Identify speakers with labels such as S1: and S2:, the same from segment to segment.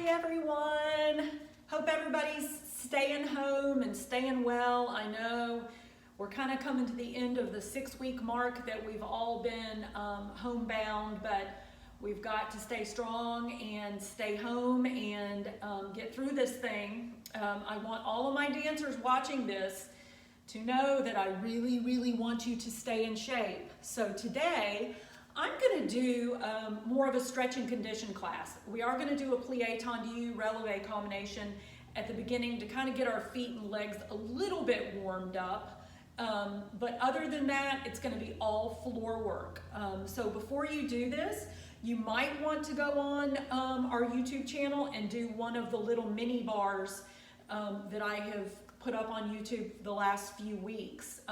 S1: Hi everyone. Hope everybody's staying home and staying well. I know we're kind of coming to the end of the 6-week mark that we've all been homebound, but we've got to stay strong and stay home and get through this thing. I want all of my dancers watching this to know that I really, really want you to stay in shape. So today, I'm going to do more of a stretch and condition class. We are going to do a plie tendu releve combination at the beginning to kind of get our feet and legs a little bit warmed up. But other than that, it's going to be all floor work. So before you do this, you might want to go on our YouTube channel and do one of the little mini bars that I have put up on YouTube the last few weeks.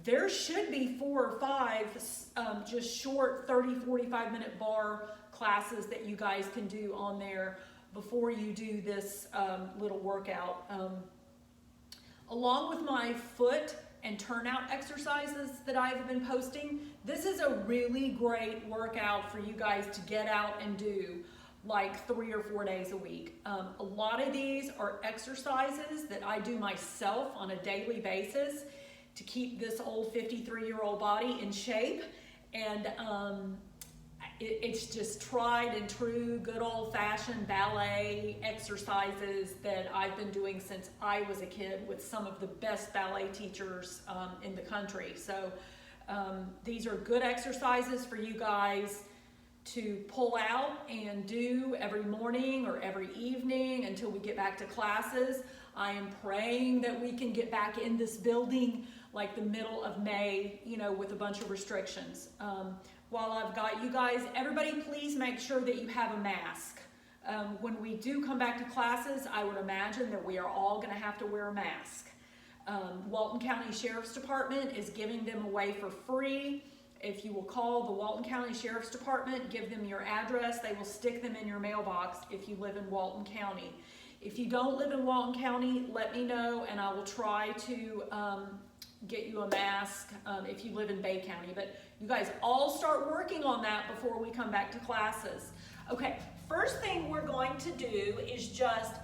S1: There should be 4 or 5 just short 30-45 minute bar classes that you guys can do on there before you do this little workout. Along with my foot and turnout exercises that I've been posting, this is a really great workout for you guys to get out and do like 3 or 4 days a week. A lot of these are exercises that I do myself on a daily basis to keep this old 53-year-old body in shape. And it's just tried and true, good old-fashioned ballet exercises that I've been doing since I was a kid with some of the best ballet teachers in the country. So these are good exercises for you guys to pull out and do every morning or every evening until we get back to classes. I am praying that we can get back in this building like the middle of May, you know, with a bunch of restrictions. While I've got you guys, everybody please make sure that you have a mask. When we do come back to classes, I would imagine that we are all gonna have to wear a mask. Walton County Sheriff's Department is giving them away for free. If you will call the Walton County Sheriff's Department, give them your address, they will stick them in your mailbox if you live in Walton County. If you don't live in Walton County, let me know and I will try to get you a mask if you live in Bay County. But you guys all start working on that before we come back to classes. Okay, first thing we're going to do is just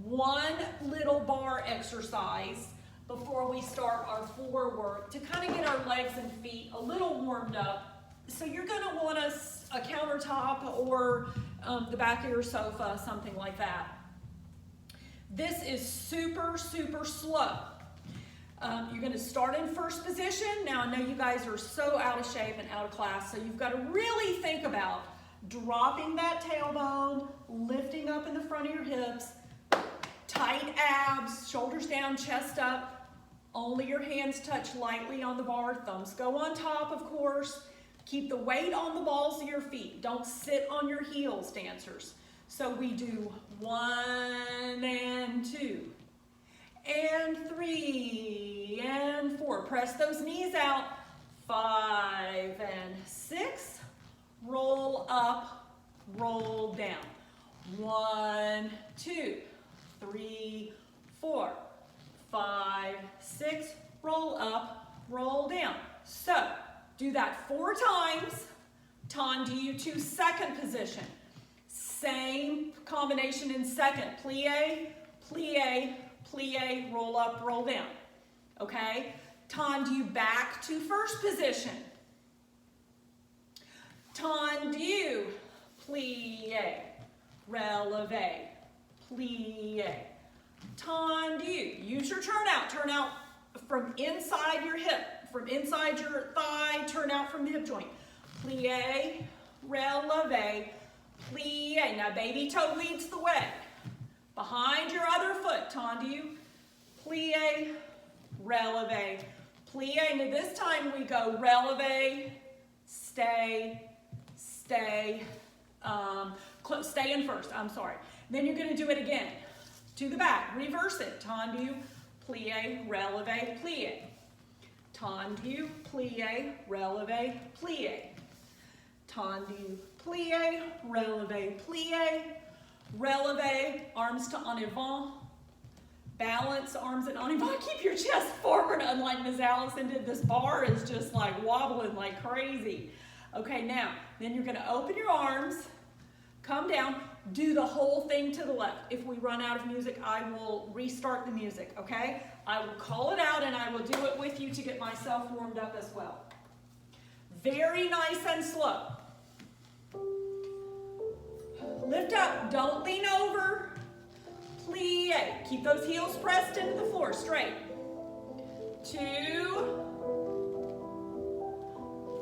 S1: one little bar exercise before we start our floor work to kind of get our legs and feet a little warmed up. So you're gonna want a countertop or the back of your sofa, something like that. This is super, super slow. You're gonna start in first position. Now I know you guys are so out of shape and out of class, so you've got to really think about dropping that tailbone, lifting up in the front of your hips, tight abs, shoulders down, chest up. Only your hands touch lightly on the bar, thumbs go on top, of course. Keep the weight on the balls of your feet. Don't sit on your heels, dancers. So we do 1 and 2 and 3 and 4. Press those knees out. 5 and 6. Roll up, roll down. 1, 2, 3, 4, 5, 6. Roll up, roll down. So do that 4 times. Tendu to second position. Same combination in second. Plie, plie, plie, roll up, roll down. Okay? Tendu back to first position. Tendu, plie, releve, plie. Tendu. Use your turnout. Turn out from inside your hip, from inside your thigh, turn out from the hip joint. Plie, releve, plie. Now baby toe leads the way. Behind your other foot, tendu, plie, releve, plie. Now this time we go releve, stay, stay, stay in first, I'm sorry. Then you're gonna do it again. To the back, reverse it. Tendu, plie, releve, plie. Tendu, plie, releve, plie. Tendu, plie, releve, plie. Releve, arms to en avant. Balance, arms and en avant. Keep your chest forward, unlike Ms. Allison did. This bar is just like wobbling like crazy. Okay, now, then you're gonna open your arms, come down. do the whole thing to the left. If we run out of music, I will restart the music, okay? I will call it out and I will do it with you to get myself warmed up as well. Very nice and slow. Lift up, don't lean over. Plie. Keep those heels pressed into the floor, straight. 2,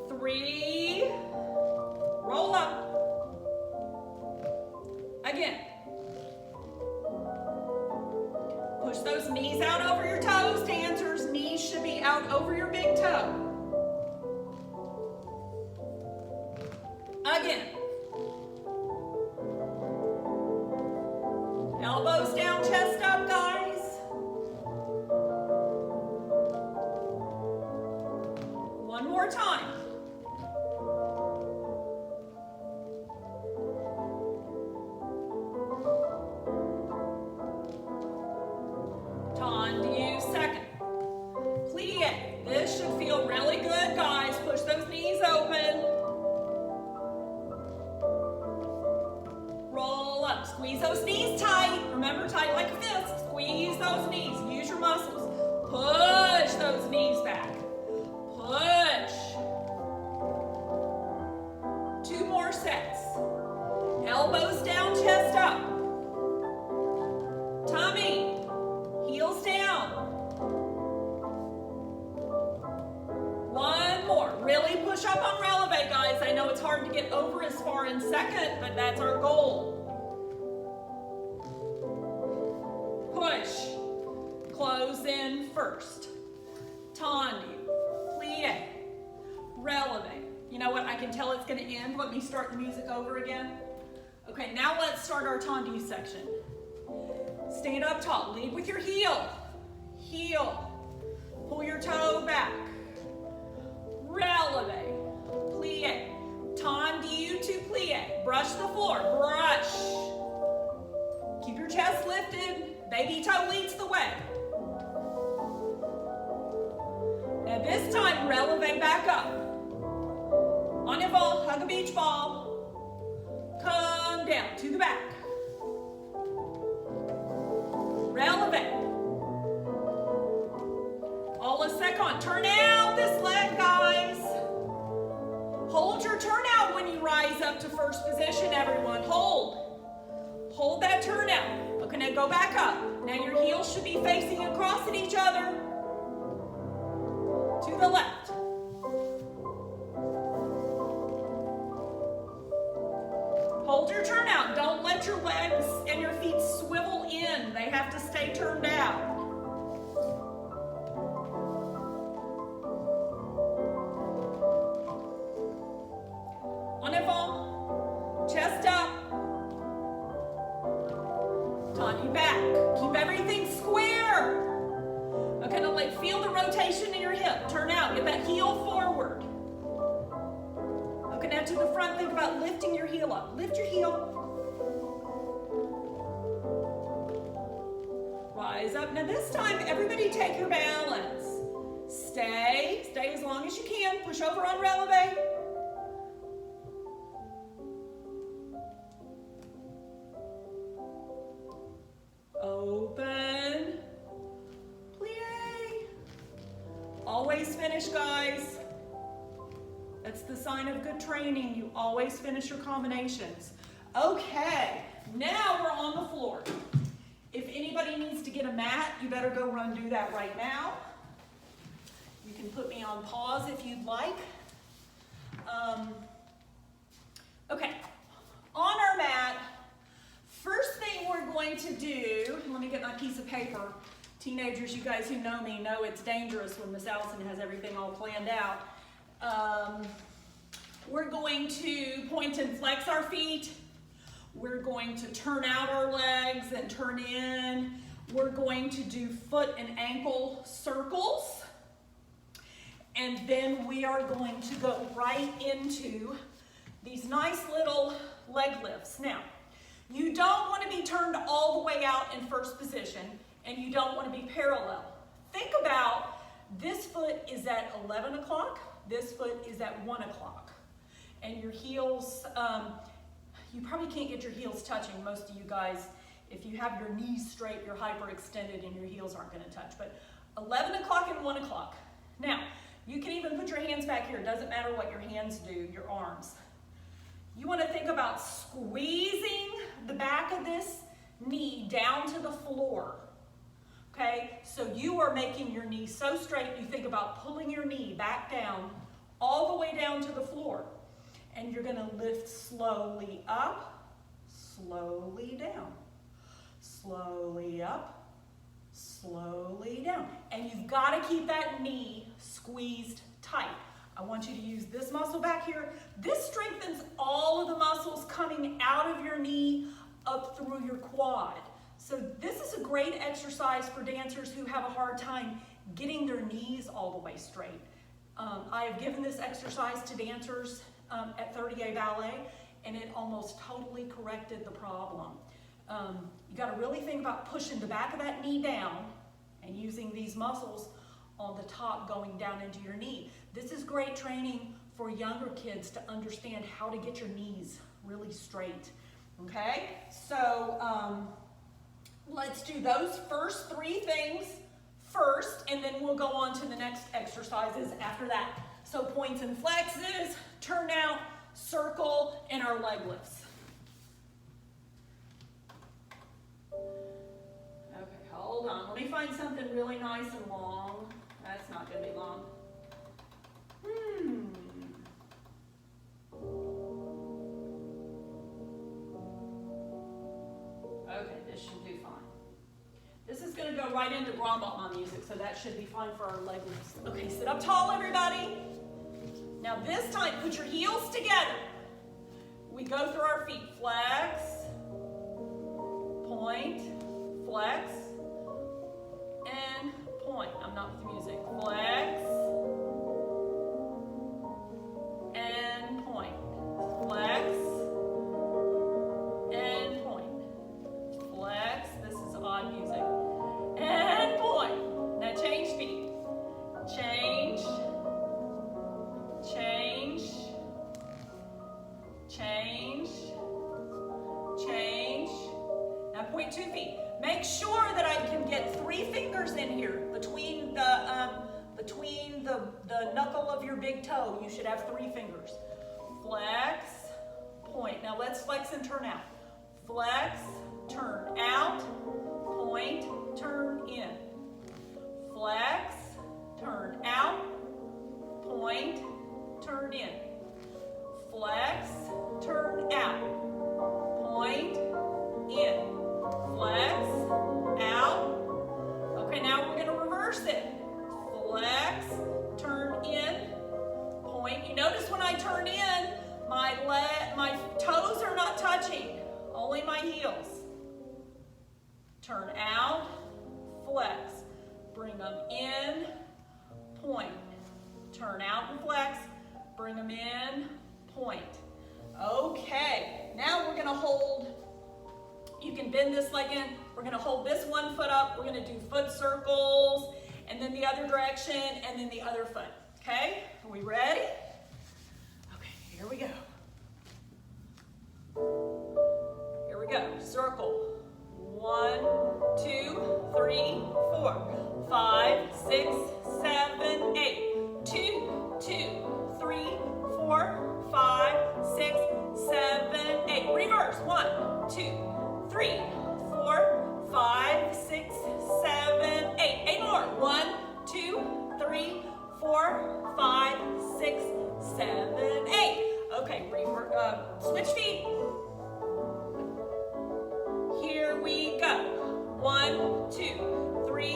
S1: 3, roll up. Again. Push those knees out over your toes, dancers. Knees should be out over your big toe. Again. Elbows down, chest up, guys. One more time. Tendu, second. Plie. This should feel really good, guys. Push those knees open. Roll up. Squeeze those knees tight. Remember, tight like a fist. Squeeze those knees. Use your muscles. Push those knees back. Push. 2 more sets. Elbows down, chest up. Tummy. Heels down. 1 more. Really push up on releve, guys. I know it's hard to get over as far in second, but that's our goal. Push. Close in first. Tendu. Plie. Releve. You know what? I can tell it's going to end. Let me start the music over again. Okay, now let's start our tendu section. Stand up tall. Lead with your heel. Heel. Pull your toe back. Releve. Plie. Tendu to plie. Brush the floor. Brush. Keep your chest lifted. Baby toe leads the way. Now this time, releve back up. En avant, hug a beach ball. Come down to the back. Releve. All a second. Turn out this leg, guys. Hold your turnout when you rise up to first position, everyone. Hold. Hold that turnout. Okay, now go back up. Now your heels should be facing across at each other. To the left. Hold your turnout. Don't let your legs and your feet swivel in. They have to stay turned out. En avant. Chest up. Tendu back. Keep everything square. Okay, now feel the rotation in your hip. Turn out. Get that heel forward. Okay, now to the front, think about lifting your heel up. Lift your heel. Rise up. Now this time, everybody take your balance. Stay as long as you can. Push over on releve. Open. Plie. Always finish, guys. That's the sign of good training. You always finish your combinations. Okay, now we're on the floor. If anybody needs to get a mat, you better go run do that right now. You can put me on pause if you'd like. Okay, on our mat, first thing we're going to do, let me get my piece of paper. Teenagers, you guys who know me know it's dangerous when Miss Allison has everything all planned out. We're going to point and flex our feet. We're going to turn out our legs and turn in. We're going to do foot and ankle circles. And then we are going to go right into these nice little leg lifts. Now, you don't want to be turned all the way out in first position, and you don't want to be parallel. Think about this foot is at 11 o'clock, this foot is at 1 o'clock. And your heels, you probably can't get your heels touching. Most of you guys, if you have your knees straight, you're hyperextended and your heels aren't going to touch. But 11 o'clock and 1 o'clock. Now, you can even put your hands back here. It doesn't matter what your hands do, your arms. You want to think about squeezing the back of this knee down to the floor. Okay, so you are making your knee so straight, you think about pulling your knee back down, all the way down to the floor. And you're gonna lift slowly up, slowly down, slowly up, slowly down. And you've gotta keep that knee squeezed tight. I want you to use this muscle back here. This strengthens all of the muscles coming out of your knee up through your quad. So this is a great exercise for dancers who have a hard time getting their knees all the way straight. I have given this exercise to dancers at 30A Ballet, and it almost totally corrected the problem. You got to really think about pushing the back of that knee down and using these muscles on the top going down into your knee. This is great training for younger kids to understand how to get your knees really straight. Okay, so let's do those first 3 things first, and then we'll go on to the next exercises after that. So points and flexes, turn out, circle, and our leg lifts. Okay, hold on. Let me find something really nice and long. That's not going to be long. Okay, this should do fine. This is going to go right into Grandma music, so that should be fine for our leg lifts. Okay, sit up tall, everybody. Now this time, put your heels together. We go through our feet. Flex, point, flex, and point. I'm not with the music. Flex, and point. Flex, and point. Flex. This is odd music. And point. Now change feet. Change. Change. Change. Change. Now point 2 feet. Make sure that I can get 3 fingers in here between the knuckle of your big toe. You should have 3 fingers. Flex, point. Now let's flex and turn out. Flex, turn out, point, turn in. Flex, turn out, point, turn in. Flex, turn out, point, in. Flex, out. Okay, now we're going to reverse it. Flex, turn in, point. You notice when I turn in, my toes are not touching, only my heels. Turn out, flex. Bring them in, point. Turn out and flex. Bring them in, point. Okay, now we're going to hold. You can bend this leg in. We're going to hold this one foot up. We're going to do foot circles, and then the other direction, and then the other foot. Okay? Are we ready? Okay, here we go. Here we go. Circle. 1, 2, 3, 4, 5, 6, 7, 8. 2, 2, 3, 4, 5, 6, 7, 8. Reverse. 1, 2, 3, 4, 5, 6, 7, 8. 8 more. 1, 2, 3, 4, 5, 6, 7, 8. Okay, switch feet. Here we go. 1, 2, 3,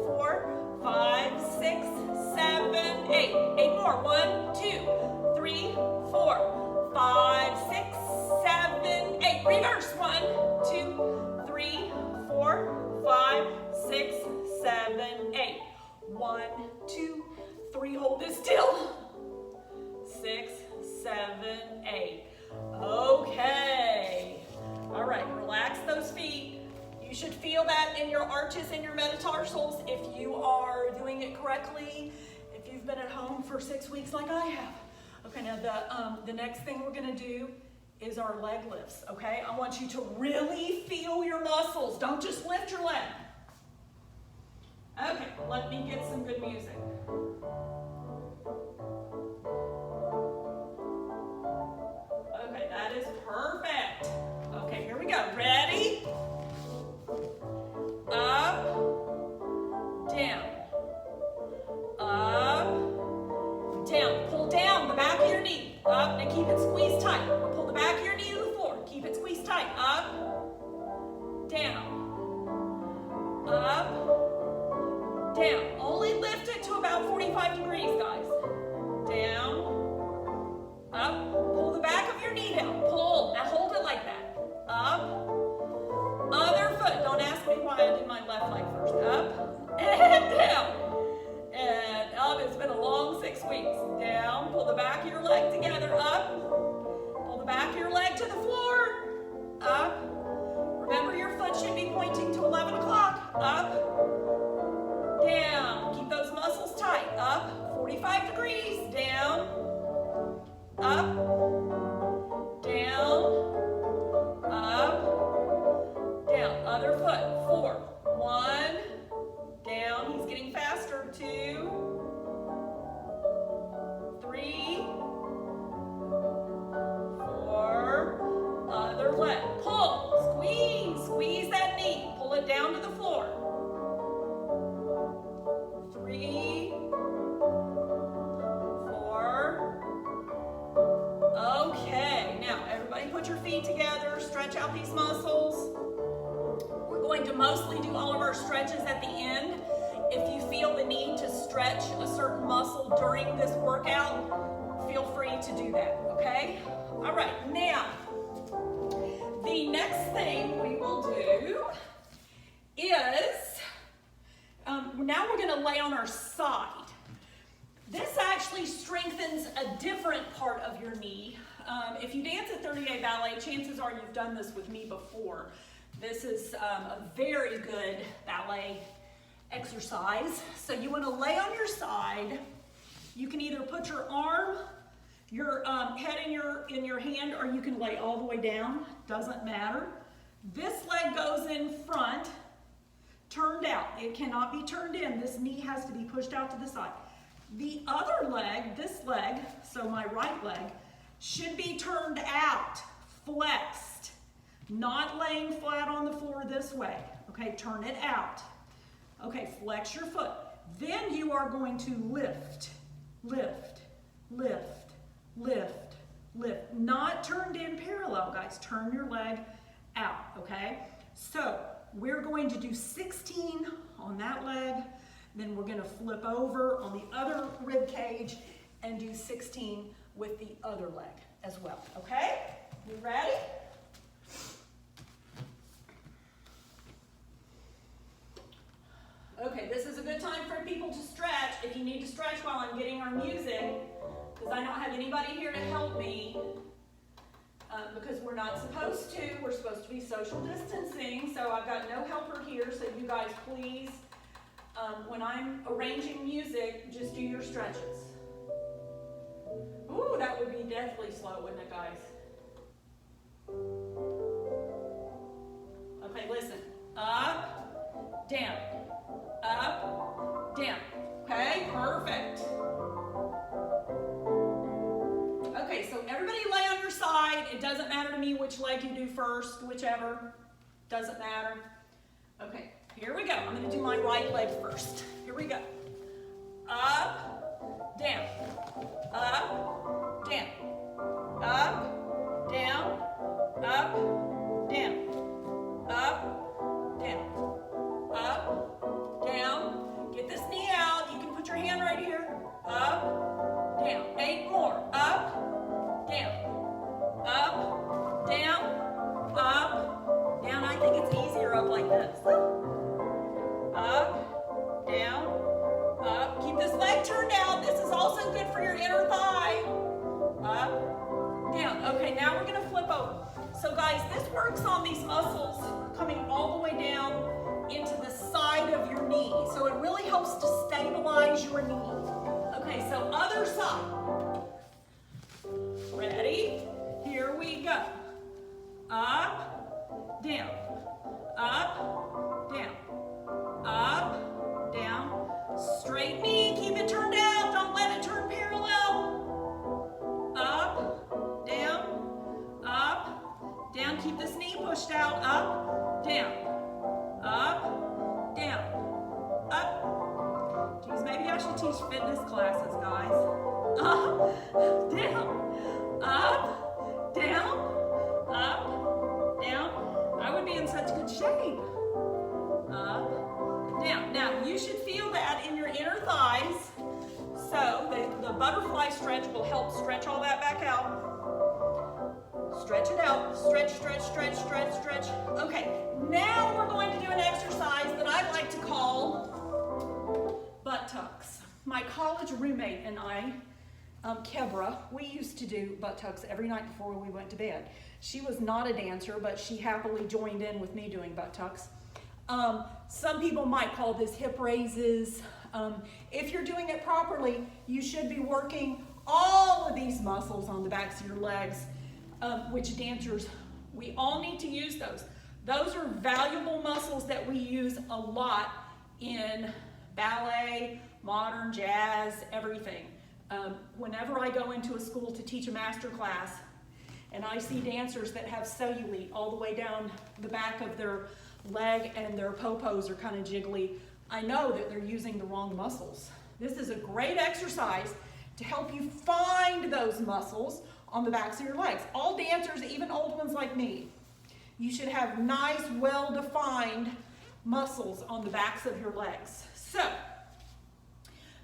S1: 4, 5, 6, 7, 8. 8 more. 1, 2, 3, 4, 5, 6, 7, 8. Reverse. 1, 2, 3, 4, 5, 6, 7, 8. 1, 2, 3. Hold this still. 6, 7, 8. Okay. All right. Relax those feet. You should feel that in your arches and your metatarsals if you are doing it correctly. If you've been at home for 6 weeks like I have. Okay. Now the next thing we're going to do is our leg lifts, okay? I want you to really feel your muscles. Don't just lift your leg. Okay, let me get some good music. Okay, that is perfect. Okay, here we go. Ready? Up, down. Up, down. Pull down the back of your knee. Up, and keep it squeezed tight. Pull the back of your knee to the floor. Keep it squeezed tight. Up, down. Up, down. Only lift it to about 45 degrees, guys. Down, up. Pull the back of your knee down. Pull. Now hold it like that. Up. Other foot. Don't ask me why I did my left leg first. Up and down. And up. It's been a long 6 weeks. Down. Pull the back of your leg together. Up. Pull the back of your leg to the floor. Up. Remember, your foot should be pointing to 11 o'clock. Up. Down. Keep those muscles tight. Up. 45 degrees. Down. Up. Down. Up. Down. Other foot. 4. 1. Down. He's getting faster. 2. 3. 4. Other leg. Pull. Squeeze. Squeeze that knee. Pull it down to the floor. 3. 4. Okay. Now, everybody put your feet together. Stretch out these muscles. We're going to mostly do all of our stretches at the end. If you feel the need to stretch a certain muscle during this workout, feel free to do that, okay? All right, now, the next thing we will do is, now we're gonna lay on our side. This actually strengthens a different part of your knee. If you dance at 30-day ballet, chances are you've done this with me before. This is a very good ballet exercise. So you want to lay on your side. You can either put your arm, your head in your hand, or you can lay all the way down. Doesn't matter. This leg goes in front, turned out. It cannot be turned in. This knee has to be pushed out to the side. The other leg, this leg, so my right leg, should be turned out, flexed, not laying flat on the floor this way. Okay, turn it out. Okay, flex your foot. Then you are going to lift, lift, lift, lift, lift. Not turned in parallel, guys. Turn your leg out, okay? So we're going to do 16 on that leg. Then we're going to flip over on the other rib cage and do 16 with the other leg as well, okay? You ready? Okay, this is a good time for people to stretch. If you need to stretch while I'm getting our music, because I don't have anybody here to help me, because we're not supposed to. We're supposed to be social distancing, so I've got no helper here, so you guys please, when I'm arranging music, just do your stretches. Ooh, that would be deathly slow, wouldn't it, guys? Okay, listen. Up, down. Up, down. Okay, perfect. Okay, so everybody lay on your side. It doesn't matter to me which leg you do first, whichever. Doesn't matter. Okay, here we go. I'm going to do my right leg first. Here we go. Up, down. Up, down. Up, down. Up, down. Up, down. Up, down. Get this knee out. You can put your hand right here. Up, down. 8 more. Up, down. Up, down. Up, down. I think it's easier up like this. Up, down, up. Keep this leg turned out. This is also good for your inner thigh. Up, down. Okay, now we're going to flip over. So guys, this works on these muscles coming all the way down into the side of your knee. So it really helps to stabilize your knee. Okay, so other side. Ready? Here Here we go. Up, down, up, down, up, down. Straight knee, keep it turned out, don't let it turn parallel. Up, down, keep this knee pushed out, up, down, up. Geez, maybe I should teach fitness classes, guys. Up, down, up, down. I would be in such good shape. Up, down. Now, you should feel that in your inner thighs. So, the butterfly stretch will help stretch all that back out. Stretch it out. Stretch, stretch, stretch, stretch, stretch. Okay, now we're going to do an exercise that I like to call butt tucks. My college roommate and I, Kebra, we used to do butt tucks every night before we went to bed. She was not a dancer, but she happily joined in with me doing butt tucks. Some people might call this hip raises. If you're doing it properly, you should be working all of these muscles on the backs of your legs, which dancers, we all need to use those. Those are valuable muscles that we use a lot in ballet, modern jazz, everything. Whenever I go into a school to teach a master class and I see dancers that have cellulite all the way down the back of their leg and their popos are kind of jiggly, I know that they're using the wrong muscles. This is a great exercise to help you find those muscles on the backs of your legs. All dancers, even old ones like me, you should have nice, well-defined muscles on the backs of your legs. So,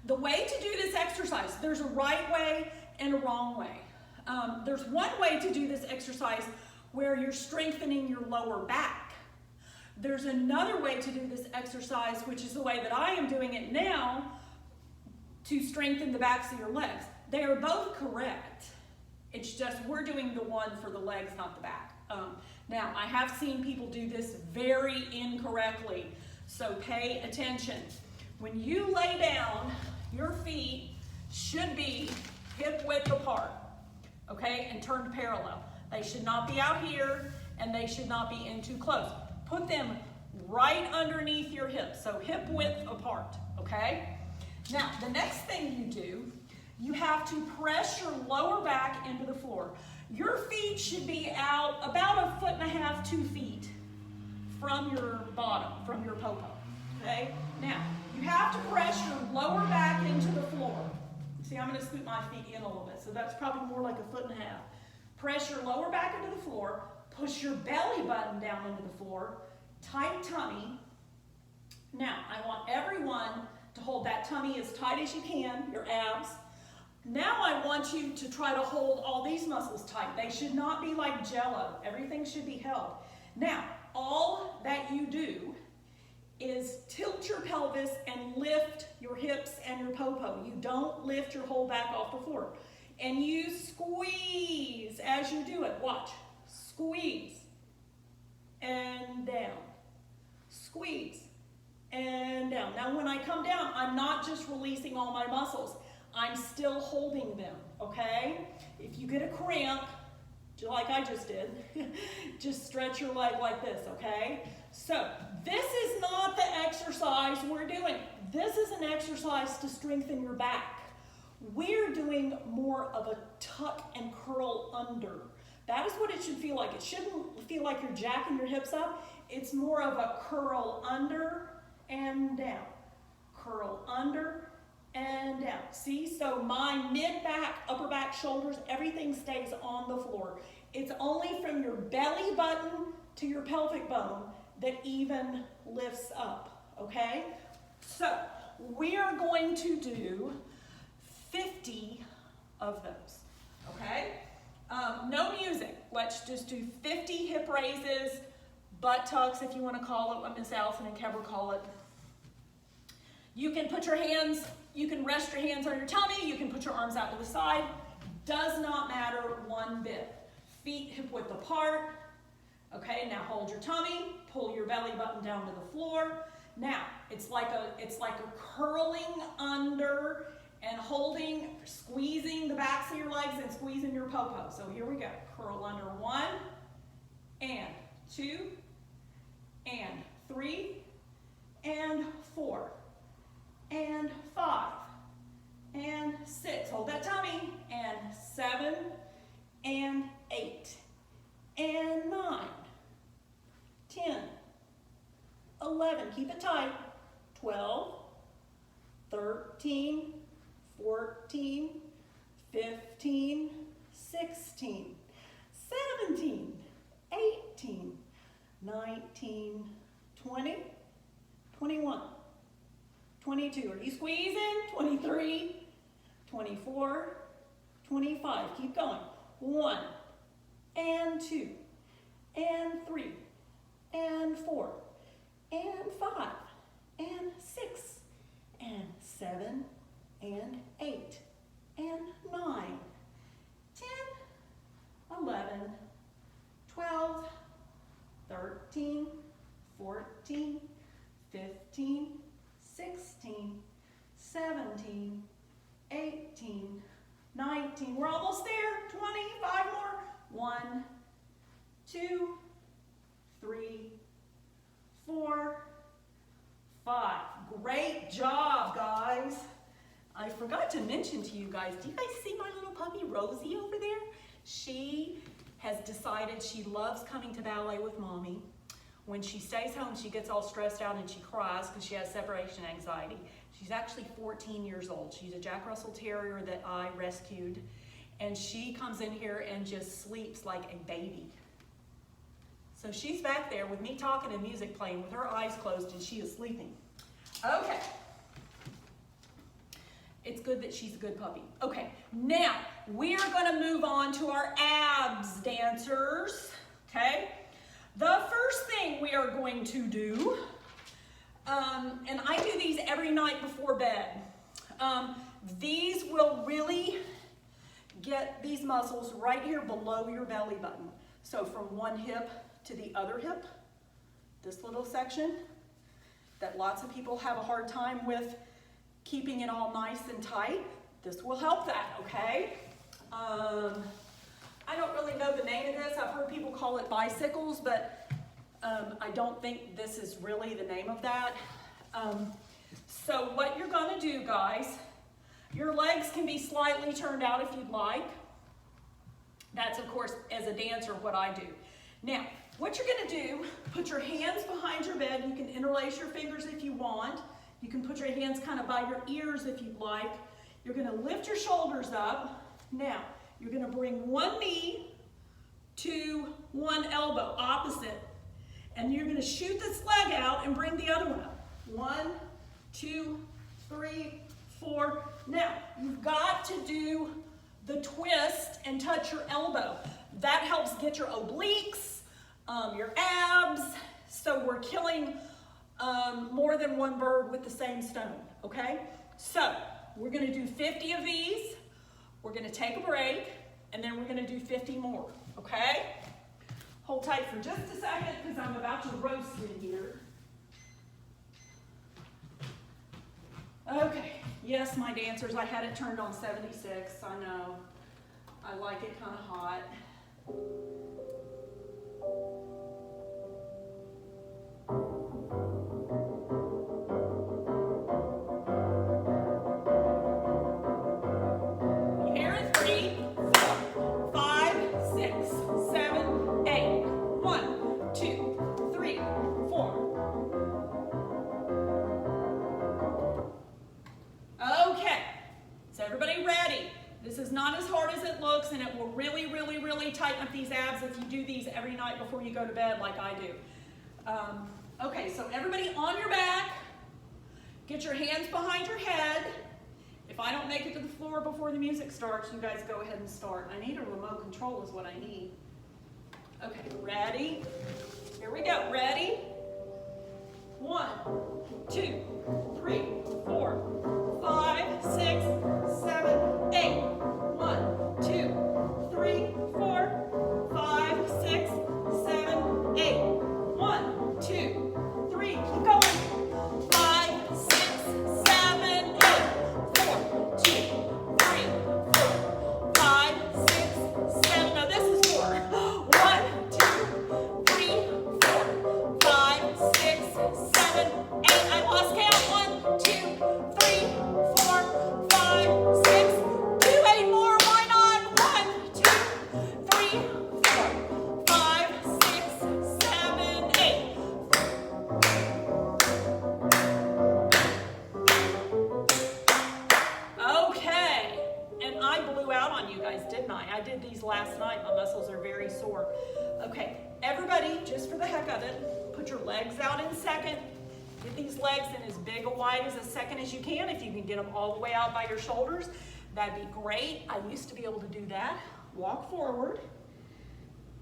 S1: the way to do this exercise, there's a right way and a wrong way. There's one way to do this exercise where you're strengthening your lower back. There's another way to do this exercise, which is the way that I am doing it now, to strengthen the backs of your legs. They are both correct. It's just we're doing the one for the legs, not the back. Now, I have seen people do this very incorrectly, so pay attention. When you lay down, your feet should be hip width apart, okay, and turned parallel. They should not be out here, and they should not be in too close. Put them right underneath your hips, so hip width apart, okay? Now, the next thing you do, you have to press your lower back into the floor. Your feet should be out about 1.5 to 2 feet from your bottom, from your popo, okay? Now, you have to press your lower back into the floor. See, I'm going to scoot my feet in a little bit, so that's probably more like 1.5 feet. Press your lower back into the floor, push your belly button down into the floor, tight tummy. Now, I want everyone to hold that tummy as tight as you can, your abs. Now I want you to try to hold all these muscles tight. They should not be like jello. Everything should be held. Now, all that you do is tilt your pelvis and lift your hips and your popo. You don't lift your whole back off the floor. And you squeeze as you do it. Watch. Squeeze and down. Squeeze and down. Now when I come down, I'm not just releasing all my muscles. I'm still holding them, okay? If you get a cramp, like I just did, just stretch your leg like this, okay? So this is not the exercise we're doing. This is an exercise to strengthen your back. We're doing more of a tuck and curl under. That is what it should feel like. It shouldn't feel like you're jacking your hips up. It's more of a curl under and down. Curl under and down. See, so my mid-back, upper back, shoulders, everything stays on the floor. It's only from your belly button to your pelvic bone that even lifts up, okay? So we are going to do 50 of those, okay? No music. Let's just do 50 hip raises, butt tucks if you want to call it what Miss Allison and Kebra call it. You can put your hands, you can rest your hands on your tummy, you can put your arms out to the side. Does not matter one bit. Feet hip width apart. Okay, now hold your tummy, pull your belly button down to the floor. Now, it's like a curling under and holding, squeezing the backs of your legs and squeezing your popo. So here we go. Curl under 1 and 2 and 3 and 4 and 5 and 6. Hold that tummy. And 7 and 8 and 9, 10, 11. Keep it tight. 12, 13, 14, 15, 16, 17, 18, 19, 20, 21, 22. Are you squeezing? 23, 24, 25. Keep going. 1 and 2 and 3 and 4 and 5 and 6 and 7 and 8 and 9, 10, 11, 12, 13, 14, 15, 16, 17, 18, 19. We're almost there. 20, 5 more. 1, 2, 3, 4, 5. Great job, guys. I forgot to mention to you guys, do you guys see my little puppy Rosie over there? She has decided she loves coming to ballet with mommy. When she stays home, she gets all stressed out and she cries because she has separation anxiety. She's actually 14 years old. She's a Jack Russell Terrier that I rescued. And she comes in here and just sleeps like a baby. So she's back there with me talking and music playing with her eyes closed and she is sleeping. Okay. It's good that she's a good puppy. Okay, now we are going to move on to our abs dancers. Okay, the first thing we are going to do, and I do these every night before bed. These will really get these muscles right here below your belly button. So from one hip to the other hip, this little section that lots of people have a hard time with keeping it all nice and tight. This will help that, okay? I don't really know the name of this. I've heard people call it bicycles, but I don't think this is really the name of that. So what you're gonna do, guys, your legs can be slightly turned out if you'd like. That's, of course, as a dancer, what I do. Now, what you're gonna do, put your hands behind your bed. You can interlace your fingers if you want. You can put your hands kind of by your ears if you'd like. You're going to lift your shoulders up. Now, you're going to bring one knee to one elbow, opposite. And you're going to shoot this leg out and bring the other one up. 1, 2, 3, 4. Now, you've got to do the twist and touch your elbow. That helps get your obliques, your abs. So we're killing more than one bird with the same stone, okay? So we're gonna do 50 of these, we're gonna take a break, and then we're gonna do 50 more, okay? Hold tight for just a second because I'm about to roast in here. Okay, yes, my dancers, I had it turned on 76, I know. I like it kind of hot. Not as hard as it looks, and it will really, really, really tighten up these abs if you do these every night before you go to bed like I do. Okay, so everybody on your back, get your hands behind your head. If I don't make it to the floor before the music starts, you guys go ahead and start. I need a remote control is what I need. Okay, ready? Here we go, ready? 1, 2, 3, 4, 5, 6, 7, 8. 1, 2, 3, 4, 5, 6, 7, 8. 1, 2, 3, keep going. 5, 6, 7, 8. 4, 2, everybody, just for the heck of it, put your legs out in second. Get these legs in as big a wide as a second as you can. If you can get them all the way out by your shoulders, that'd be great. I used to be able to do that. Walk forward.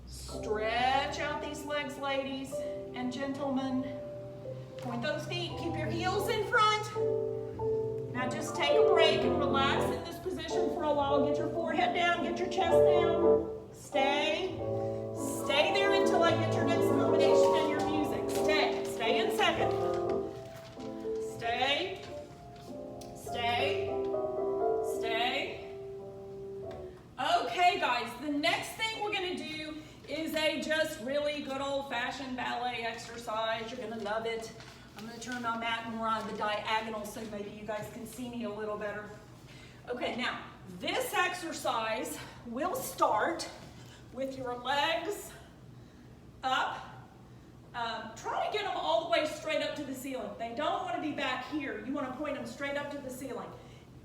S1: Stretch out these legs, ladies and gentlemen. Point those feet. Keep your heels in front. Now just take a break and relax in this position for a while. Get your forehead down. Get your chest down. Stay. Stay there until I get your next combination and your music. Stay. Stay in second. Stay. Stay. Stay. Okay, guys. The next thing we're going to do is a just really good old-fashioned ballet exercise. You're going to love it. I'm going to turn my mat more on the diagonal so maybe you guys can see me a little better. Okay, now this exercise will start with your legs up. Try to get them all the way straight up to the ceiling. They don't want to be back here. You want to point them straight up to the ceiling.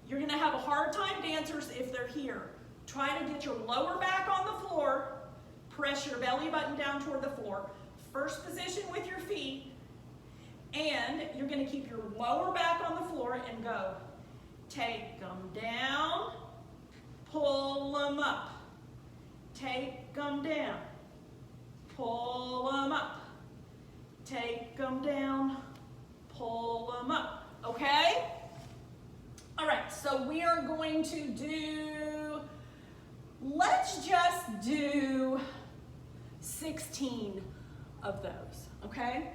S1: You're going to have a hard time, dancers, if they're here. Try to get your lower back on the floor. Press your belly button down toward the floor. First position with your feet. And you're going to keep your lower back on the floor and go. Take them down. Pull them up. Take them down. Pull them up. Take them down. Pull them up. Okay? All right, so we are going to do, let's just do 16 of those, okay?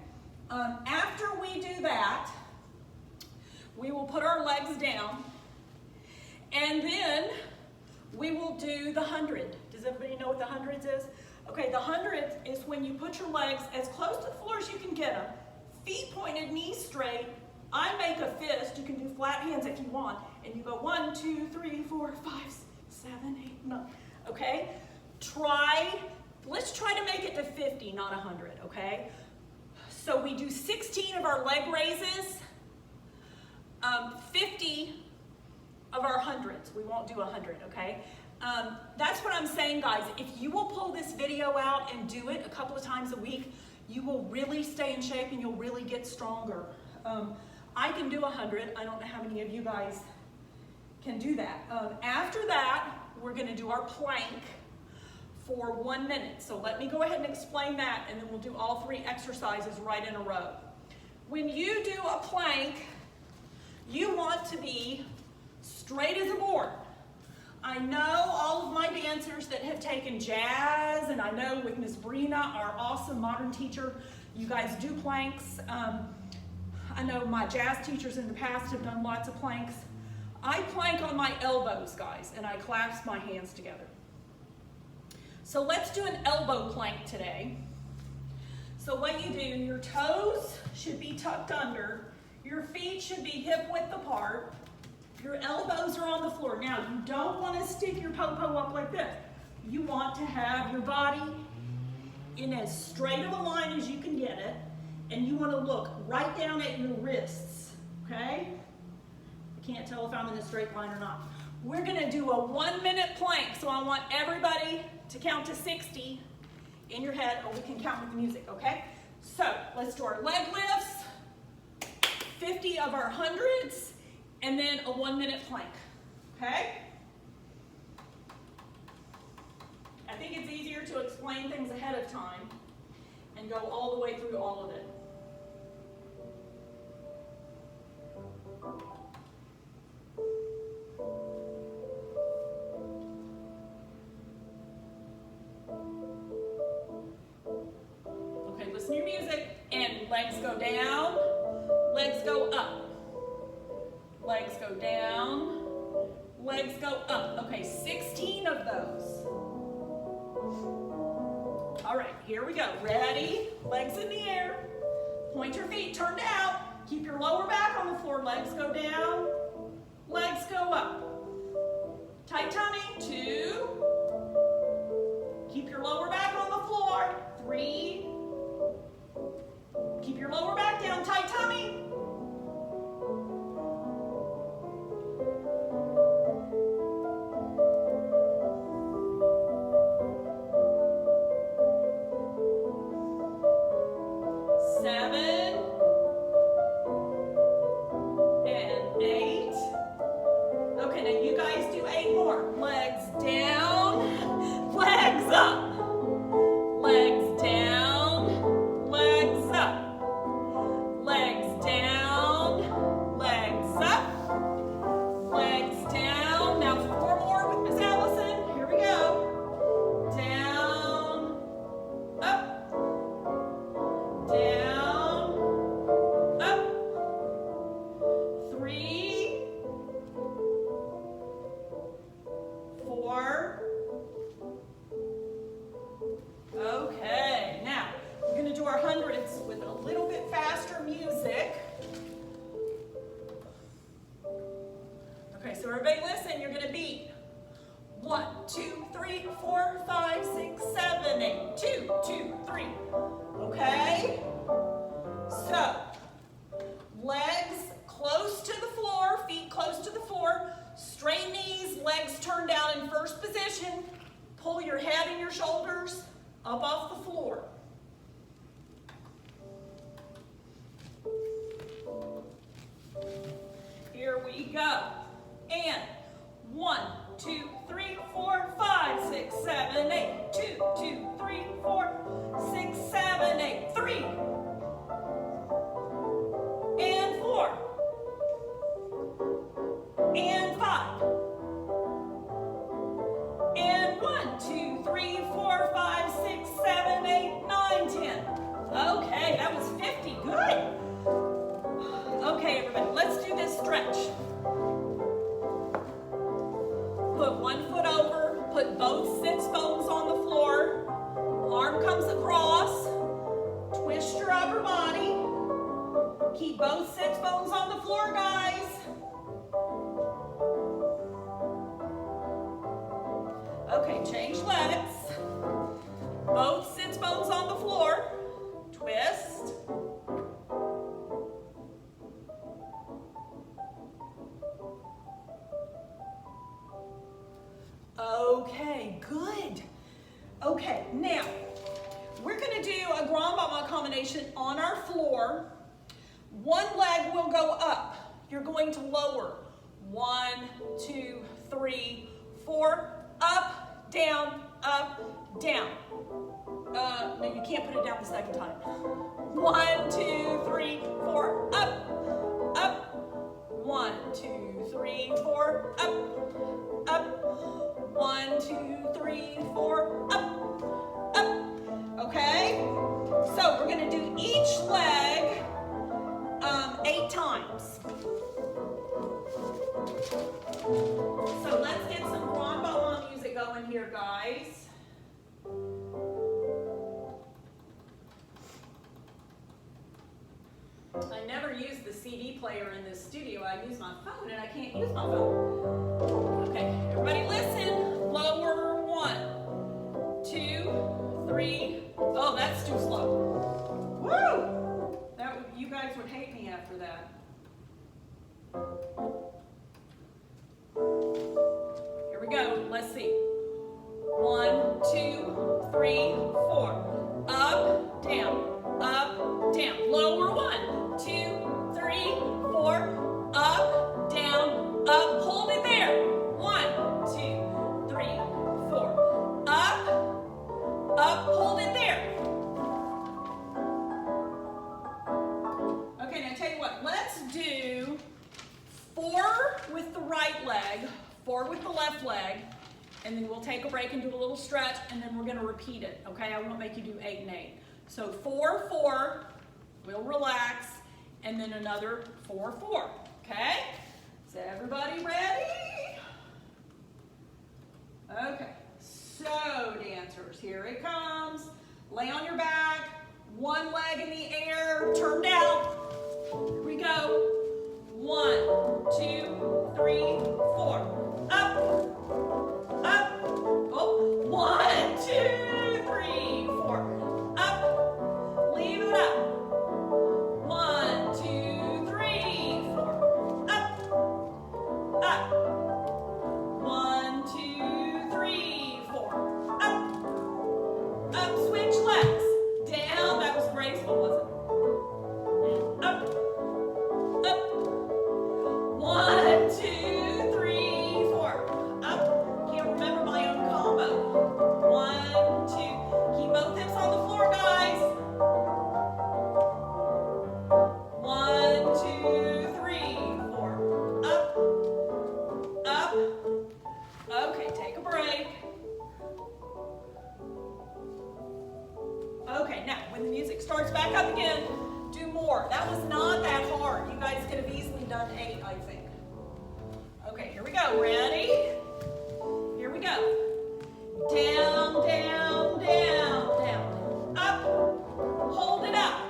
S1: After we do that, we will put our legs down, and then we will do the 100. Does everybody know what the 100s is? Okay, the 100 is when you put your legs as close to the floor as you can get them, feet pointed, knees straight. I make a fist. You can do flat hands if you want, and you go 1, 2, 3, 4, 5, 7, 8, 9. Okay? Let's try to make it to 50, not 100, okay? So we do 16 of our leg raises, 50 of our hundreds. We won't do 100, okay? That's what I'm saying, guys. If you will pull this video out and do it a couple of times a week, you will really stay in shape and you'll really get stronger. I can do 100. I don't know how many of you guys can do that. After that, we're going to do our plank for 1 minute. So let me go ahead and explain that, and then we'll do all 3 exercises right in a row. When you do a plank, you want to be straight as a board. I know all of my dancers that have taken jazz, and I know with Miss Brina, our awesome modern teacher, you guys do planks. I know my jazz teachers in the past have done lots of planks. I plank on my elbows, guys, and I clasp my hands together. So let's do an elbow plank today. So what you do, your toes should be tucked under, your feet should be hip width apart, your elbows are on the floor. Now, you don't want to stick your po-po up like this. You want to have your body in as straight of a line as you can get it, and you want to look right down at your wrists, okay? I can't tell if I'm in a straight line or not. We're going to do a 1 minute plank, so I want everybody to count to 60 in your head, or we can count with the music, okay? So let's do our leg lifts, 50 of our hundreds, and then a 1 minute plank, okay? I think it's easier to explain things ahead of time and go all the way through all of it. Okay, listen to your music, and legs go down, legs go up. Legs go down, legs go up. Okay, 16 of those. All right, here we go. Ready? Legs in the air. Point your feet turned out. Keep your lower back on the floor. Legs go down, legs go up. Tight tummy, 2. Keep your lower back on the floor, 3. Keep your lower back down, tight tummy. 7, and 8. Okay, now you guys do 8 more. Legs down, legs up. Legs down, legs up. Legs down, legs up. Legs down. Now 4 more with Miss Allison. Here we go. Down, up, down, up. 3, 4. Okay, now we're going to do our hundreds with a little bit faster music. Okay, so everybody listen, you're going to beat 1, 2, 3, 4, 5, 6, 7, 8. 2, 2, 3. Okay? So, legs close to the floor, feet close to the floor, straight knees, legs turned down in first position. Pull your head and your shoulders up off the floor. Here we go. And 1, 2, 3, 4, 5, 6, 7, 8. 2, 2, 3, 4, 6, 7, 8. 3. And 4. And 5. And 1, 2, 3, 4, 5, 6, 7, 8, 9, 10. Okay, that was 50. Good. Okay, everybody, let's do this stretch. Put one foot over, put both sits bones on the floor. Arm comes across. Twist your upper body. Keep both sits bones on the floor, guys. Okay, change legs. Both sits bones on the floor. Twist. Okay, good. Okay, now we're going to do a grand baba combination on our floor. One leg will go up. You're going to lower. 1, 2, 3, 4. Up, down, up, down. No, you can't put it down the second time. 1, 2, 3, 4. Up, up. 1, 2, 3, 4. Up, up. 1, 2, 3, 4. Up, up. Okay? So we're going to do each leg 8 times. So let's get some grand baba music going here, guys. I never use the CD player in this studio. I use my phone and I can't use my phone. Okay, everybody listen. Lower. 1, 2, 3. Oh, that's too slow. Woo! You guys would hate me after that. Here we go. Let's see. 1, 2, 3, 4. Up, down, lower. 1, 2, 3, 4. Up, down, up. Hold it there. 1, 2, 3, 4. Up, hold it there. Okay, now tell you what. Let's do 4 with the right leg, 4 with the left leg, and then we'll take a break and do a little stretch, and then we're going to repeat it, okay? I won't make you do 8 and 8. So 4, 4, we'll relax, and then another 4, 4, okay? Is everybody ready? Okay, so dancers, here it comes. Lay on your back, one leg in the air, turned out. Here we go. 1, 2, 3, 4. Up, up. Oh, 1, 2, 3, 4. Up. Leave it up. 1, 2, 3, 4. Up, up. 1, 2, 3, 4. Up, up. Switch legs. Down. That was graceful, wasn't it? back up again. Do more. That was not that hard. You guys could have easily done 8, I think. Okay, here we go. Ready? Here we go. Down, down, down, down. Up. Hold it up.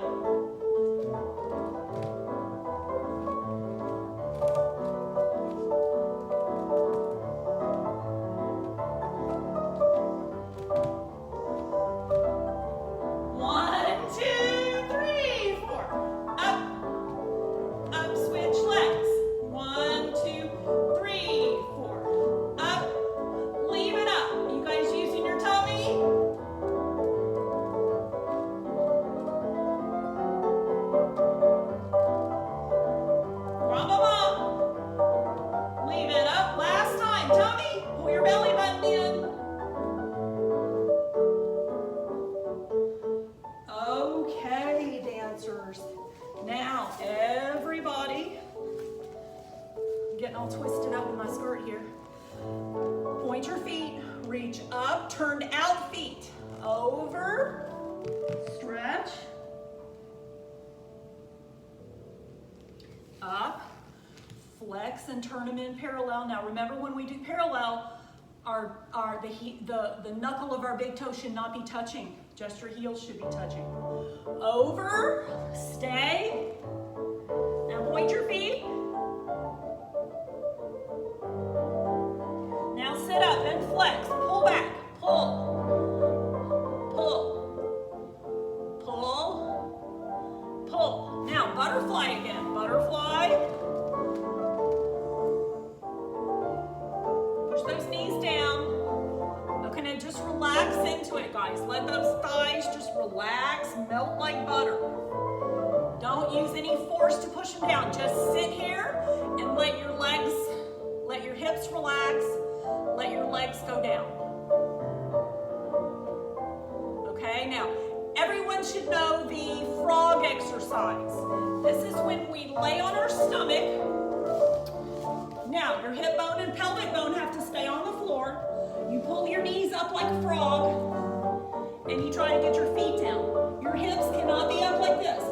S1: Now, everybody, I'm getting all twisted up in my skirt here. Point your feet, reach up, turned out feet. Over, stretch, up, flex and turn them in parallel. Now remember, when we do parallel, the knuckle of our big toe should not be touching. Just your heels should be touching. Over, stay. Now point your feet. Now sit up, then flex. Pull back, pull. Pull. Pull. Pull. Now butterfly again. Butterfly. Push those knees down. Okay, now just relax into it, guys. Let those thighs just relax, melt like butter. Don't use any force to push them down. Just sit here and let your hips relax, let your legs go down. Okay, now everyone should know the frog exercise. This is when we lay on our stomach. Now, your hip bone and pelvic bone have to stay on the floor. You pull your knees up like a frog, and you try to get your feet down. Your hips cannot be up like this.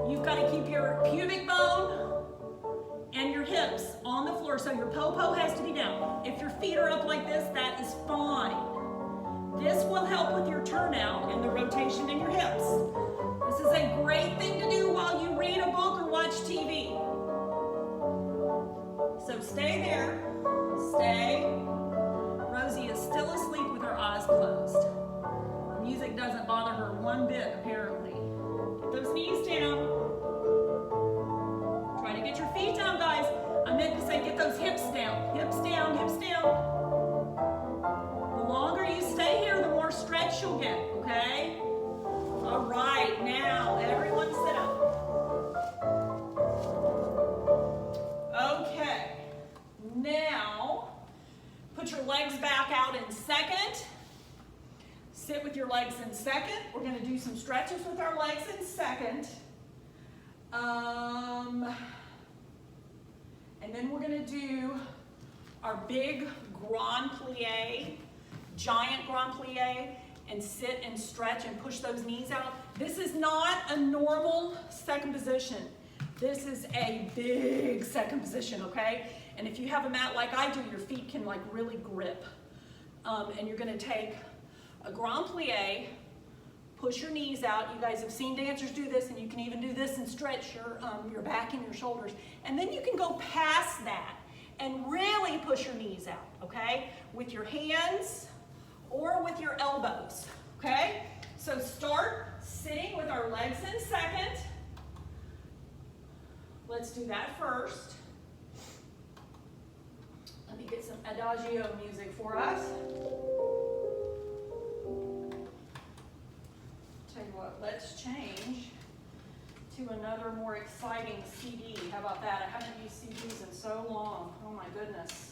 S1: You've got to keep your pubic bone and your hips on the floor, so your po-po has to be down. If your feet are up like this, that is fine. This will help with your turnout and the rotation in your hips. This is a great thing to do while you read a book or watch TV. So stay there. Stay. Rosie is still asleep with her eyes closed. The music doesn't bother her one bit, apparently. Get those knees down. Try to get your feet down, guys. I meant to say get those hips down. Hips down, hips down. The longer you stay here, the more stretch you'll get, okay? All right, now everyone sit up. Okay, now put your legs back out in second. Sit with your legs in second. We're going to do some stretches with our legs in second. And then we're going to do our big grand plie, giant grand plie, and sit and stretch and push those knees out. This is not a normal second position. This is a big second position, okay? And if you have a mat like I do, your feet can like really grip. And you're gonna take a grand plie, push your knees out. You guys have seen dancers do this, and you can even do this and stretch your back and your shoulders. And then you can go past that and really push your knees out, okay? With your hands or with your elbows, okay? So start sitting with our legs in second. Let's do that first. Let me get some adagio music for us. Tell you what, let's change to another more exciting CD. How about that? I haven't used CDs in so long. Oh my goodness.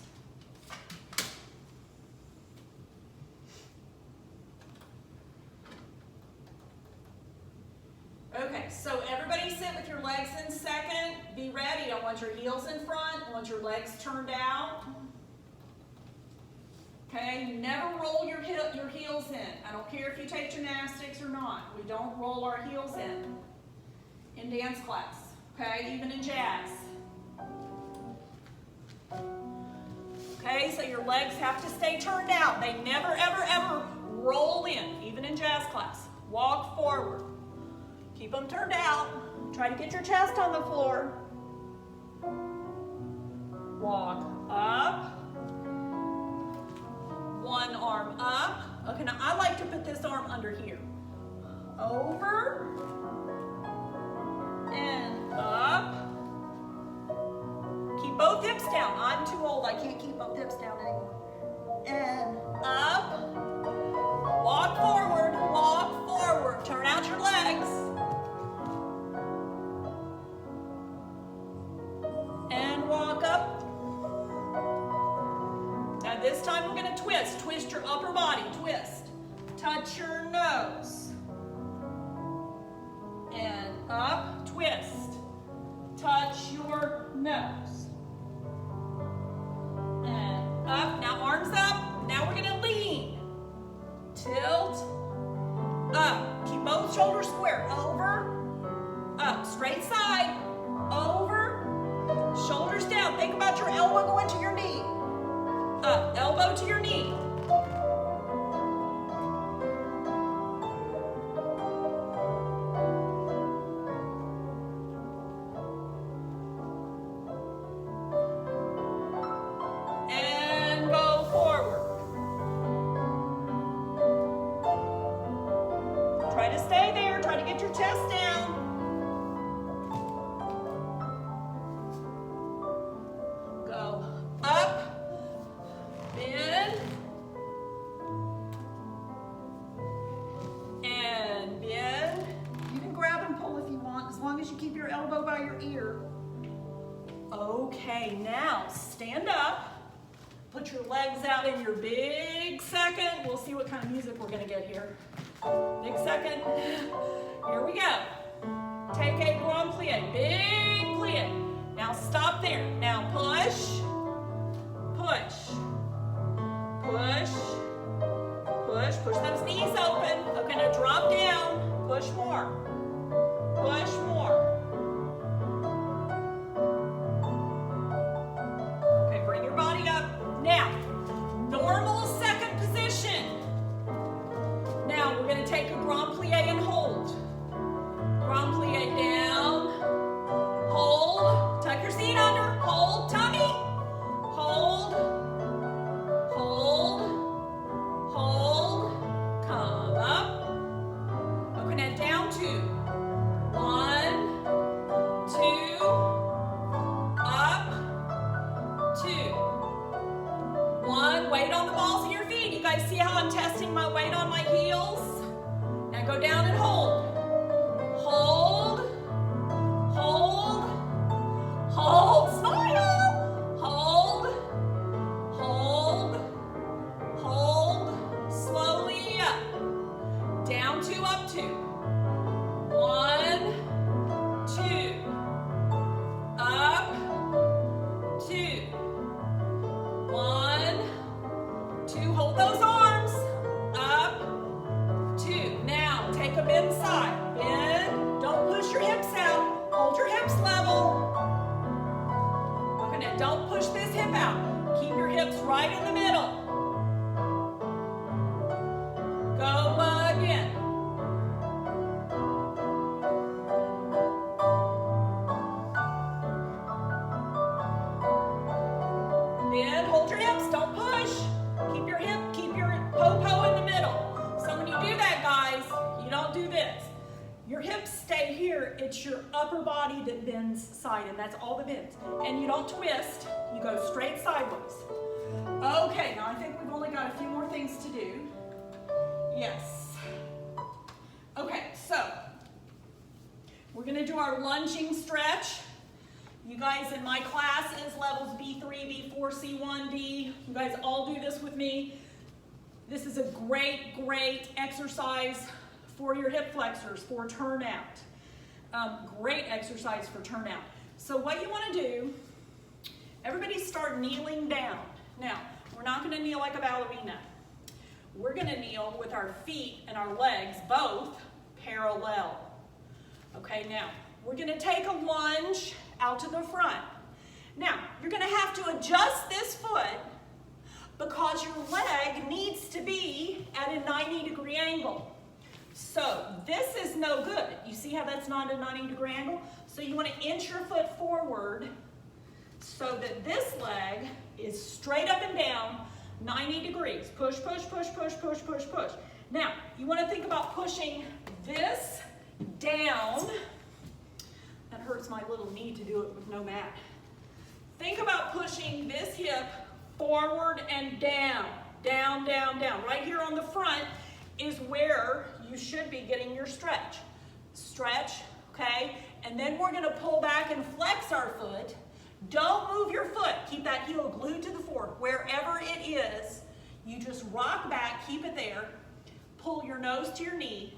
S1: Okay, so everybody sit with your legs in second. Be ready. I want your heels in front. I want your legs turned out. Okay, you never roll your heels in. I don't care if you take gymnastics or not. We don't roll our heels in. in dance class, okay? Even in jazz. Okay, so your legs have to stay turned out. They never, ever, ever roll in, even in jazz class. Walk forward. Keep them turned out. Try to get your chest on the floor. Walk up. One arm up. Okay, now I like to put this arm under here. Over. And up. Keep both hips down. I'm too old. I can't keep both hips down anymore. And up. Walk forward. Walk forward. Turn out your legs. And walk up. Now this time we're going to twist. Twist your upper body. Twist. Touch your nose. And up. Twist. Touch your nose. And up. Now arms up. Now we're going to lean. Tilt. Up. Keep both shoulders square. Over. Up. Straight side. Over. Shoulders down. Think about your elbow going to your knee. Up. Elbow to your knee. And go forward. Try to stay there. Try to get your chest down. Go up. Bend. And bend. You can grab and pull if you want, as long as you keep your elbow by your ear. Okay, now stand up. Put your legs out in your big second. We'll see what kind of music we're going to get here. Big second. Here we go. Take a grand plie. Big plie. Now stop there. Now push. Push. Push. Push. Push those knees open. Okay, now drop down. Push more. Push more. Okay, bring your body up. Now, normal second position. Now, we're going to take a grand plie and hold. Grand plie down. Hold. Tuck your seat under. Hold. Tummy. Hold. Hold. Hold. Come up. Okay, now down 2. 1, 2. Up. 2. 1. Weight on the balls of your feet. You guys see how I'm testing my weight on my heels? Now go down and hold. Hold. Hold. Hold. Smile. Hold. Hold. Hold. Slowly up. Down 2, up 2. 1, 2. Up. 2. 1, 2. Hold those arms. Up. 2. Now take them inside. Bend. Don't push your hips out. Hold your hips level. Okay, now don't push this hip out. Keep your hips right in the middle. Go again. Bend, hold your hips, don't push. Keep your po-po in the middle. So when you do that, guys, you don't do this. Your hips stay here. It's your upper body that bends side, and that's all that bends. And you don't twist. You go straight sideways. Okay, now I think we've only got a few more things to do. Yes. Okay, so we're going to do our lunging stretch. You guys in my class is levels B3, B4, C1, D. You guys all do this with me. This is a great, great exercise for your hip flexors, for turnout. Great exercise for turnout. So what you want to do, everybody start kneeling down. Now, we're not going to kneel like a ballerina. We're going to kneel with our feet and our legs both parallel. Okay, now, we're gonna take a lunge out to the front. Now, you're gonna have to adjust this foot because your leg needs to be at a 90-degree angle. So this is no good. You see how that's not a 90-degree angle? So you want to inch your foot forward so that this leg is straight up and down 90 degrees. Push, push, push, push, push, push, push. Now, you want to think about pushing this down. That hurts my little knee to do it with no mat. Think about pushing this hip forward and down, down, down, down. Right here on the front is where you should be getting your stretch. Stretch, okay? And then we're gonna pull back and flex our foot. Don't move your foot. Keep that heel glued to the floor. Wherever it is, you just rock back, keep it there. Pull your nose to your knee.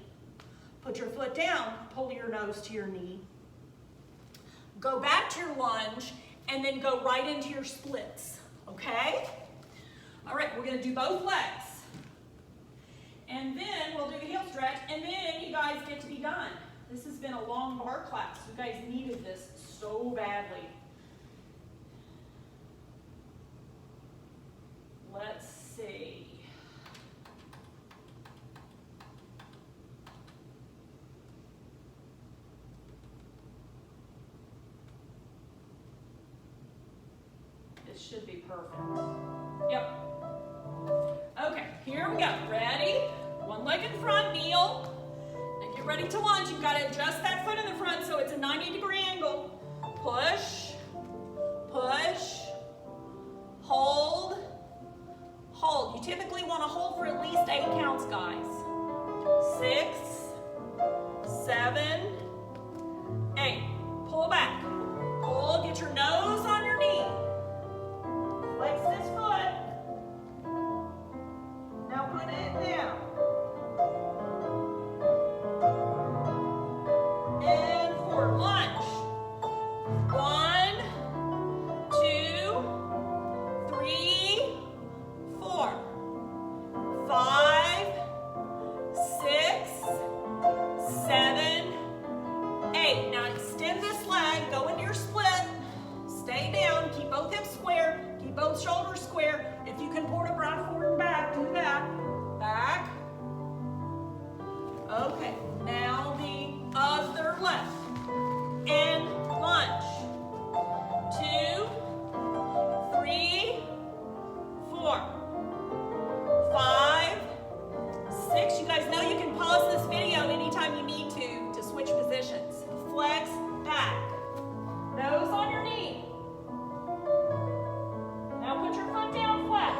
S1: Put your foot down, pull your nose to your knee. Go back to your lunge, and then go right into your splits, okay? All right, we're gonna do both legs. And then we'll do a heel stretch, and then you guys get to be done. This has been a long bar class. You guys needed this so badly. Let's see. This should be perfect. Yep. Okay, here we go. Ready? One leg in front, kneel. And get ready to lunge. You've got to adjust that foot in the front so it's a 90-degree angle. Push, push, hold, hold. You typically want to hold for at least 8 counts, guys. 6, 7, 8. Pull back. Pull, get your nose on your knee. Flex this foot. Now put it down. And forward, lunge. 1, 2, 3, 4, 5, 6, 7, 8. Now extend this leg, go into your split. Stay down, keep both hips square, keep both shoulders square. If you can port around forward and back, do that. Back. Okay, now the other leg. And lunge. 2, 3, 4, 5, 6. You guys know you can pause this video anytime you need to switch positions. Flex back. Nose on your knee. Now put your foot down flat.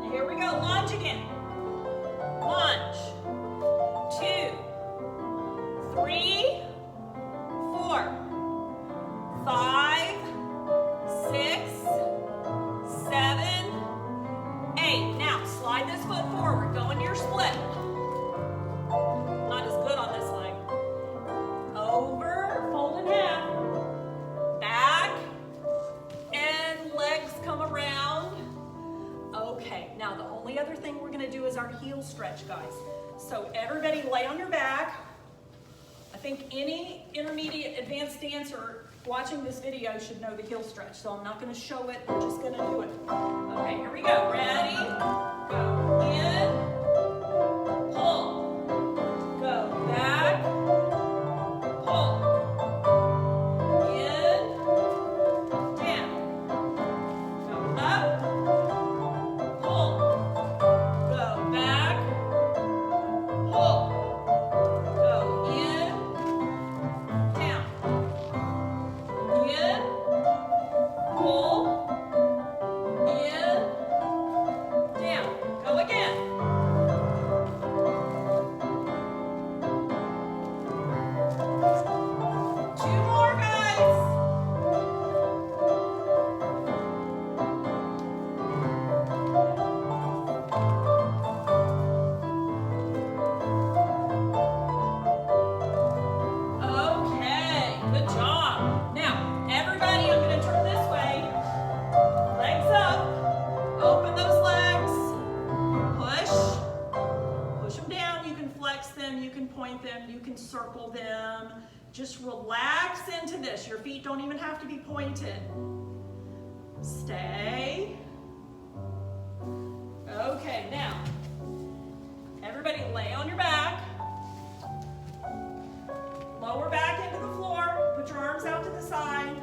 S1: And here we go, lunge again. Lunge. 2, 3, 4, 5, 6, 7, 8. Now slide this foot forward, go into your split. Not as good on this leg. Over, fold in half. Back, and legs come around. Okay, now the only other thing we're gonna do is our heel stretch, guys. So everybody lay on your back. I think any intermediate advanced dancer watching this video should know the heel stretch, so I'm not gonna show it, I'm just gonna do it. Okay, here we go, ready? Go in, pull, go back, pull, in, down, go up, pull, go back, pull, go in, down, in, pull, in, down. Go again. point them, you can circle them. Just relax into this. Your feet don't even have to be pointed. Stay. Okay, now, everybody lay on your back. Lower back into the floor. Put your arms out to the side.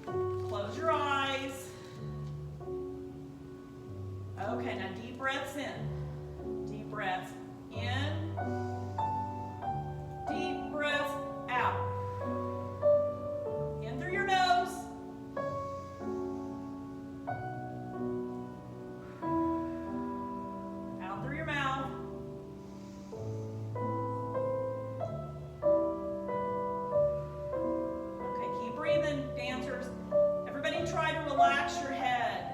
S1: Close your eyes. Okay, now deep breaths in. Deep breaths in. Deep breaths out. In through your nose. Out through your mouth. Okay, keep breathing, dancers. Everybody try to relax your head.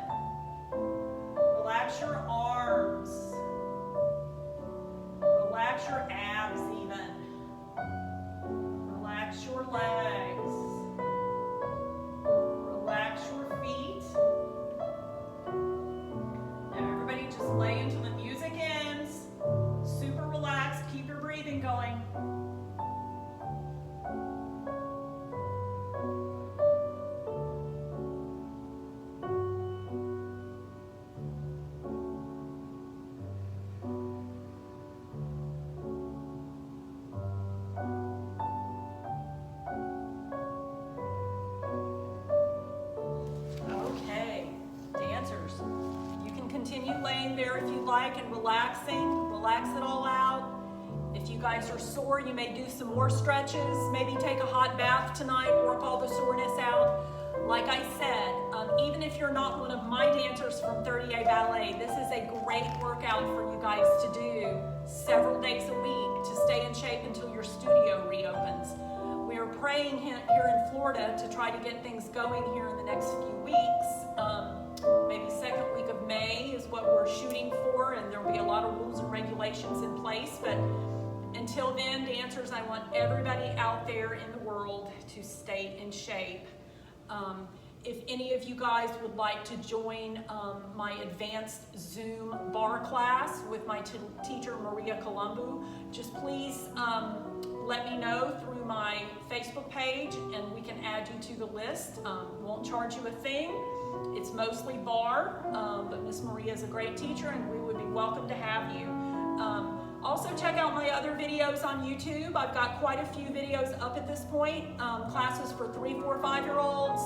S1: Relax your arms. Relax your abs even. Relax your legs. Relax your feet. Now everybody just lay until the music ends. Super relaxed. Keep your breathing going. Continue laying there if you'd like and relaxing. Relax it all out. If you guys are sore, you may do some more stretches. Maybe take a hot bath tonight, work all the soreness out. Like I said, even if you're not one of my dancers from 30A Ballet, this is a great workout for you guys to do several days a week to stay in shape until your studio reopens. We are praying here in Florida to try to get things going here in the next few weeks. Maybe second week of May is what we're shooting for, and there'll be a lot of rules and regulations in place. But until then, dancers, I want everybody out there in the world to stay in shape. If any of you guys would like to join my advanced Zoom barre class with my teacher, Maria Colombo, just please let me know through my Facebook page and we can add you to the list. Won't charge you a thing. It's mostly barre, but Miss Maria is a great teacher and we would be welcome to have you. Also check out my other videos on YouTube. I've got quite a few videos up at this point. Classes for 3, 4, 5-year-olds,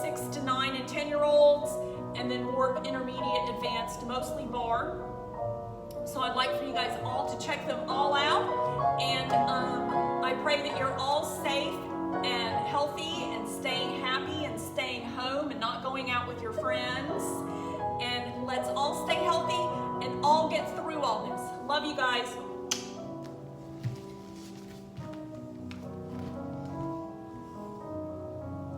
S1: 6 to 9 and 10-year-olds, and then more intermediate, advanced, mostly barre. So I'd like for you guys all to check them all out, and I pray that you're all safe and healthy and staying happy and staying home and not going out with your friends. And let's all stay healthy and all get through all this. Love you guys.